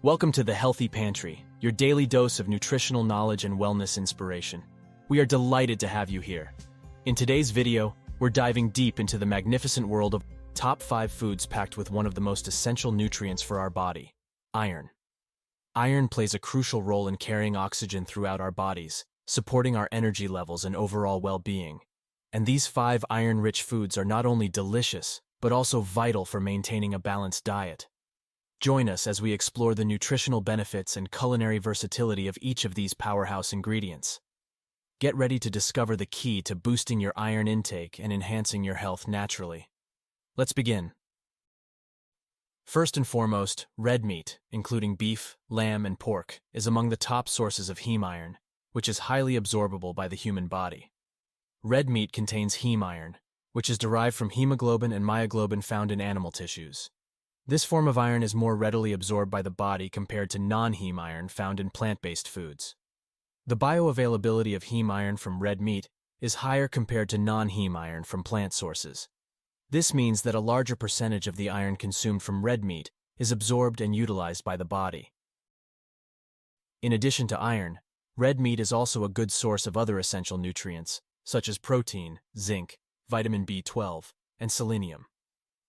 Welcome to the Healthy Pantry, your daily dose of nutritional knowledge and wellness inspiration. We are delighted to have you here. In today's video, we're diving deep into the magnificent world of top 5 foods packed with one of the most essential nutrients for our body, iron. Iron plays a crucial role in carrying oxygen throughout our bodies, supporting our energy levels and overall well-being. And these 5 iron-rich foods are not only delicious, but also vital for maintaining a balanced diet. Join us as we explore the nutritional benefits and culinary versatility of each of these powerhouse ingredients. Get ready to discover the key to boosting your iron intake and enhancing your health naturally. Let's begin. First and foremost, red meat, including beef, lamb, and pork, is among the top sources of heme iron, which is highly absorbable by the human body. Red meat contains heme iron, which is derived from hemoglobin and myoglobin found in animal tissues. This form of iron is more readily absorbed by the body compared to non-heme iron found in plant-based foods. The bioavailability of heme iron from red meat is higher compared to non-heme iron from plant sources. This means that a larger percentage of the iron consumed from red meat is absorbed and utilized by the body. In addition to iron, red meat is also a good source of other essential nutrients, such as protein, zinc, vitamin B12, and selenium.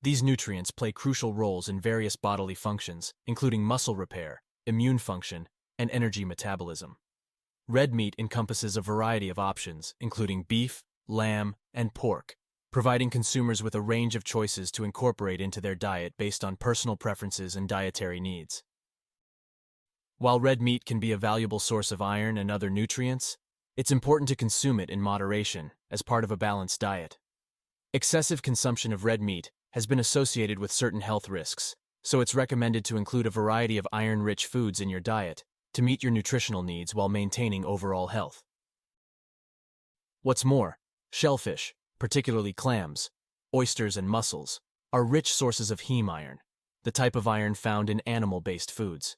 These nutrients play crucial roles in various bodily functions, including muscle repair, immune function, and energy metabolism. Red meat encompasses a variety of options, including beef, lamb, and pork, providing consumers with a range of choices to incorporate into their diet based on personal preferences and dietary needs. While red meat can be a valuable source of iron and other nutrients, it's important to consume it in moderation as part of a balanced diet. Excessive consumption of red meat has been associated with certain health risks, so it's recommended to include a variety of iron-rich foods in your diet to meet your nutritional needs while maintaining overall health. What's more, shellfish, particularly clams, oysters, and mussels, are rich sources of heme iron, the type of iron found in animal-based foods.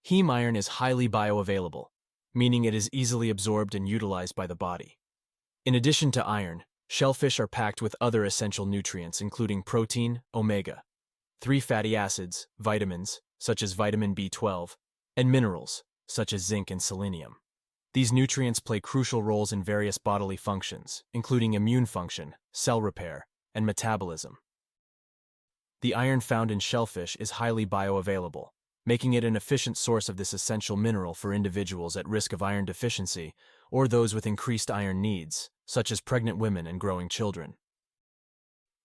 Heme iron is highly bioavailable, meaning it is easily absorbed and utilized by the body. In addition to iron, shellfish are packed with other essential nutrients including protein, omega-3 fatty acids, vitamins, such as vitamin B12, and minerals, such as zinc and selenium. These nutrients play crucial roles in various bodily functions, including immune function, cell repair, and metabolism. The iron found in shellfish is highly bioavailable, making it an efficient source of this essential mineral for individuals at risk of iron deficiency or those with increased iron needs, such as pregnant women and growing children.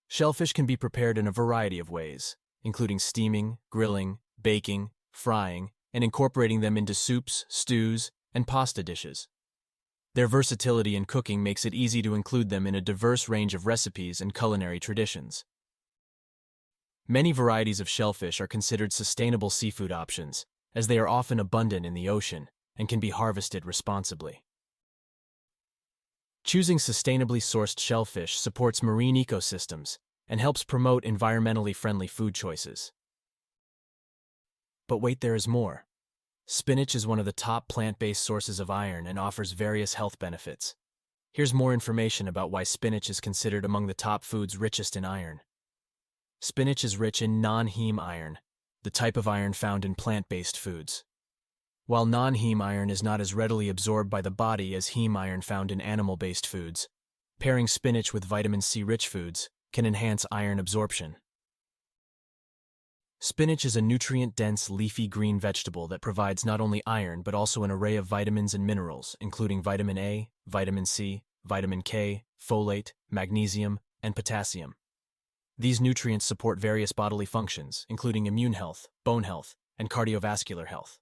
Shellfish can be prepared in a variety of ways, including steaming, grilling, baking, frying, and incorporating them into soups, stews, and pasta dishes. Their versatility in cooking makes it easy to include them in a diverse range of recipes and culinary traditions. Many varieties of shellfish are considered sustainable seafood options, as they are often abundant in the ocean and can be harvested responsibly. Choosing sustainably sourced shellfish supports marine ecosystems and helps promote environmentally friendly food choices. But wait, there is more. Spinach is one of the top plant-based sources of iron and offers various health benefits. Here's more information about why spinach is considered among the top foods richest in iron. Spinach is rich in non-heme iron, the type of iron found in plant-based foods. While non-heme iron is not as readily absorbed by the body as heme iron found in animal-based foods, pairing spinach with vitamin C-rich foods can enhance iron absorption. Spinach is a nutrient-dense leafy green vegetable that provides not only iron but also an array of vitamins and minerals, including vitamin A, vitamin C, vitamin K, folate, magnesium, and potassium. These nutrients support various bodily functions, including immune health, bone health, and cardiovascular health.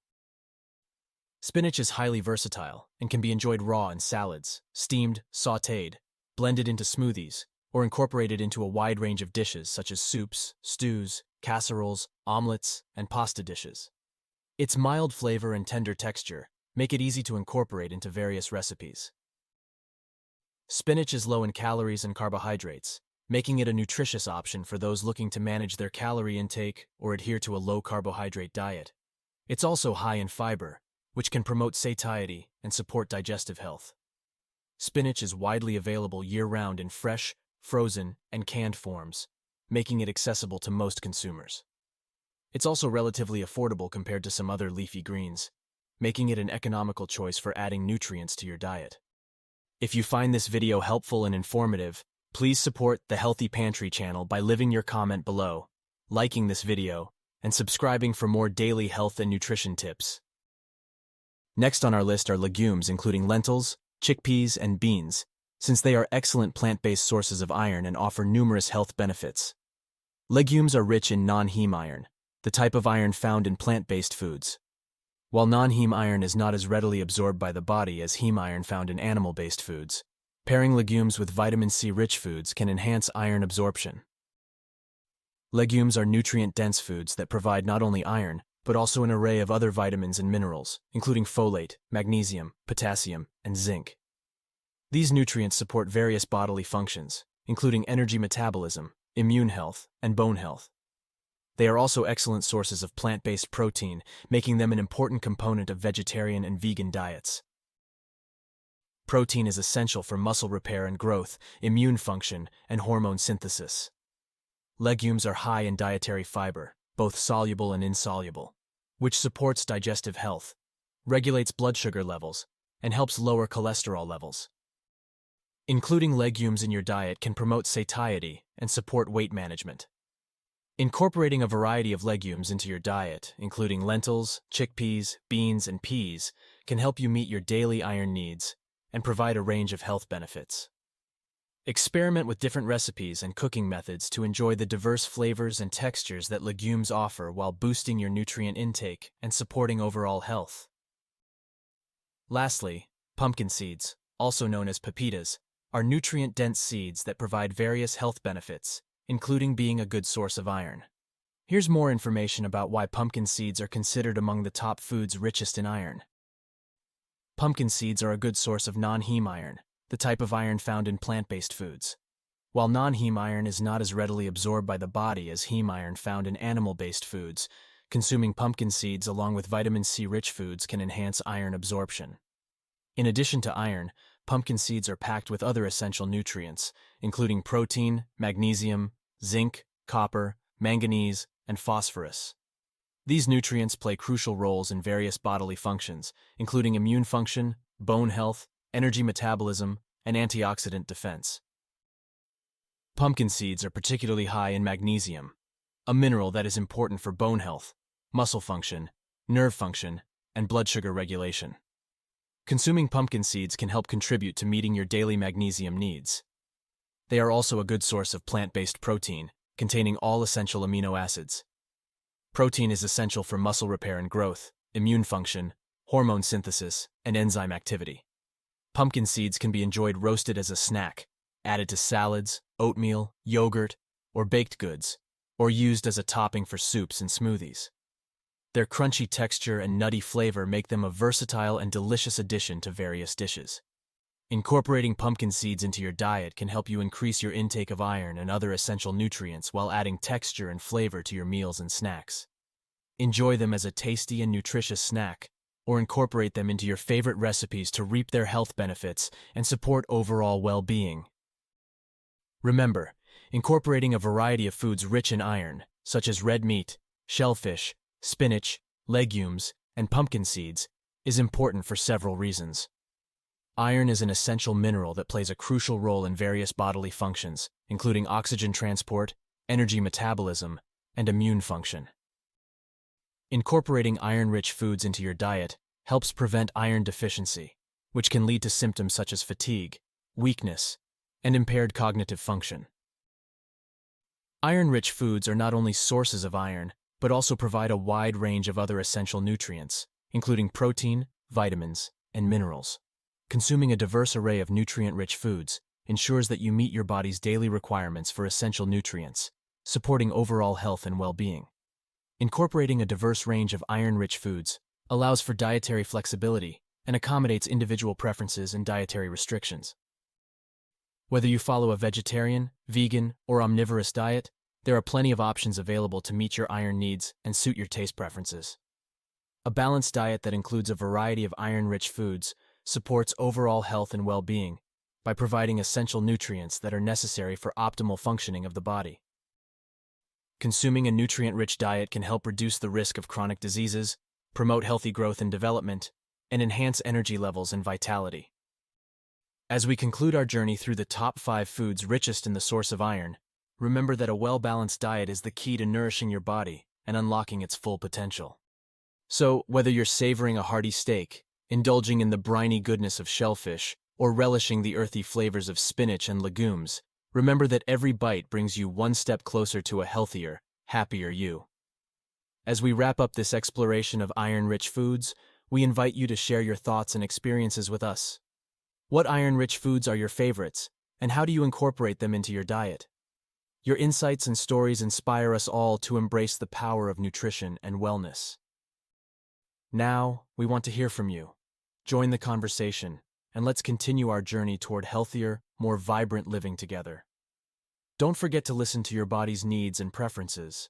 Spinach is highly versatile and can be enjoyed raw in salads, steamed, sautéed, blended into smoothies, or incorporated into a wide range of dishes such as soups, stews, casseroles, omelets, and pasta dishes. Its mild flavor and tender texture make it easy to incorporate into various recipes. Spinach is low in calories and carbohydrates, making it a nutritious option for those looking to manage their calorie intake or adhere to a low-carbohydrate diet. It's also high in fiber, which can promote satiety and support digestive health. Spinach is widely available year-round in fresh, frozen, and canned forms, making it accessible to most consumers. It's also relatively affordable compared to some other leafy greens, making it an economical choice for adding nutrients to your diet. If you find this video helpful and informative, please support the Healthy Pantry channel by leaving your comment below, liking this video, and subscribing for more daily health and nutrition tips. Next on our list are legumes including lentils, chickpeas, and beans, since they are excellent plant-based sources of iron and offer numerous health benefits. Legumes are rich in non-heme iron, the type of iron found in plant-based foods. While non-heme iron is not as readily absorbed by the body as heme iron found in animal-based foods, pairing legumes with vitamin C-rich foods can enhance iron absorption. Legumes are nutrient-dense foods that provide not only iron, but also an array of other vitamins and minerals, including folate, magnesium, potassium, and zinc. These nutrients support various bodily functions, including energy metabolism, immune health, and bone health. They are also excellent sources of plant-based protein, making them an important component of vegetarian and vegan diets. Protein is essential for muscle repair and growth, immune function, and hormone synthesis. Legumes are high in dietary fiber, both soluble and insoluble, which supports digestive health, regulates blood sugar levels, and helps lower cholesterol levels. Including legumes in your diet can promote satiety and support weight management. Incorporating a variety of legumes into your diet, including lentils, chickpeas, beans, and peas, can help you meet your daily iron needs and provide a range of health benefits. Experiment with different recipes and cooking methods to enjoy the diverse flavors and textures that legumes offer while boosting your nutrient intake and supporting overall health. Lastly, pumpkin seeds, also known as pepitas, are nutrient-dense seeds that provide various health benefits, including being a good source of iron. Here's more information about why pumpkin seeds are considered among the top foods richest in iron. Pumpkin seeds are a good source of non-heme iron, the type of iron found in plant-based foods. While non-heme iron is not as readily absorbed by the body as heme iron found in animal-based foods, consuming pumpkin seeds along with vitamin C-rich foods can enhance iron absorption. In addition to iron, pumpkin seeds are packed with other essential nutrients, including protein, magnesium, zinc, copper, manganese, and phosphorus. These nutrients play crucial roles in various bodily functions, including immune function, bone health, energy metabolism, and antioxidant defense. Pumpkin seeds are particularly high in magnesium, a mineral that is important for bone health, muscle function, nerve function, and blood sugar regulation. Consuming pumpkin seeds can help contribute to meeting your daily magnesium needs. They are also a good source of plant-based protein, containing all essential amino acids. Protein is essential for muscle repair and growth, immune function, hormone synthesis, and enzyme activity. Pumpkin seeds can be enjoyed roasted as a snack, added to salads, oatmeal, yogurt, or baked goods, or used as a topping for soups and smoothies. Their crunchy texture and nutty flavor make them a versatile and delicious addition to various dishes. Incorporating pumpkin seeds into your diet can help you increase your intake of iron and other essential nutrients while adding texture and flavor to your meals and snacks. Enjoy them as a tasty and nutritious snack, or incorporate them into your favorite recipes to reap their health benefits and support overall well-being. Remember, incorporating a variety of foods rich in iron, such as red meat, shellfish, spinach, legumes, and pumpkin seeds, is important for several reasons. Iron is an essential mineral that plays a crucial role in various bodily functions, including oxygen transport, energy metabolism, and immune function. Incorporating iron-rich foods into your diet helps prevent iron deficiency, which can lead to symptoms such as fatigue, weakness, and impaired cognitive function. Iron-rich foods are not only sources of iron, but also provide a wide range of other essential nutrients, including protein, vitamins, and minerals. Consuming a diverse array of nutrient-rich foods ensures that you meet your body's daily requirements for essential nutrients, supporting overall health and well-being. Incorporating a diverse range of iron-rich foods allows for dietary flexibility and accommodates individual preferences and dietary restrictions. Whether you follow a vegetarian, vegan, or omnivorous diet, there are plenty of options available to meet your iron needs and suit your taste preferences. A balanced diet that includes a variety of iron-rich foods supports overall health and well-being by providing essential nutrients that are necessary for optimal functioning of the body. Consuming a nutrient-rich diet can help reduce the risk of chronic diseases, promote healthy growth and development, and enhance energy levels and vitality. As we conclude our journey through the top 5 foods richest in the source of iron, remember that a well-balanced diet is the key to nourishing your body and unlocking its full potential. So, whether you're savoring a hearty steak, indulging in the briny goodness of shellfish, or relishing the earthy flavors of spinach and legumes, remember that every bite brings you one step closer to a healthier, happier you. As we wrap up this exploration of iron-rich foods, we invite you to share your thoughts and experiences with us. What iron-rich foods are your favorites, and how do you incorporate them into your diet? Your insights and stories inspire us all to embrace the power of nutrition and wellness. Now, we want to hear from you. Join the conversation, and let's continue our journey toward healthier, more vibrant living together. Don't forget to listen to your body's needs and preferences.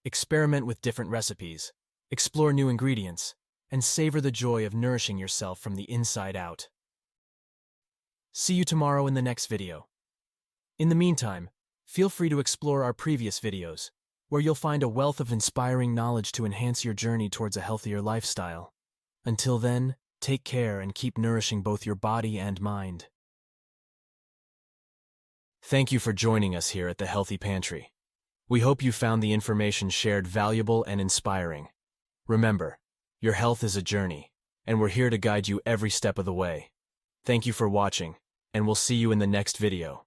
Experiment with different recipes, explore new ingredients, and savor the joy of nourishing yourself from the inside out. See you tomorrow in the next video. In the meantime, feel free to explore our previous videos, where you'll find a wealth of inspiring knowledge to enhance your journey towards a healthier lifestyle. Until then, take care and keep nourishing both your body and mind. Thank you for joining us here at the Healthy Pantry. We hope you found the information shared valuable and inspiring. Remember, your health is a journey, and we're here to guide you every step of the way. Thank you for watching, and we'll see you in the next video.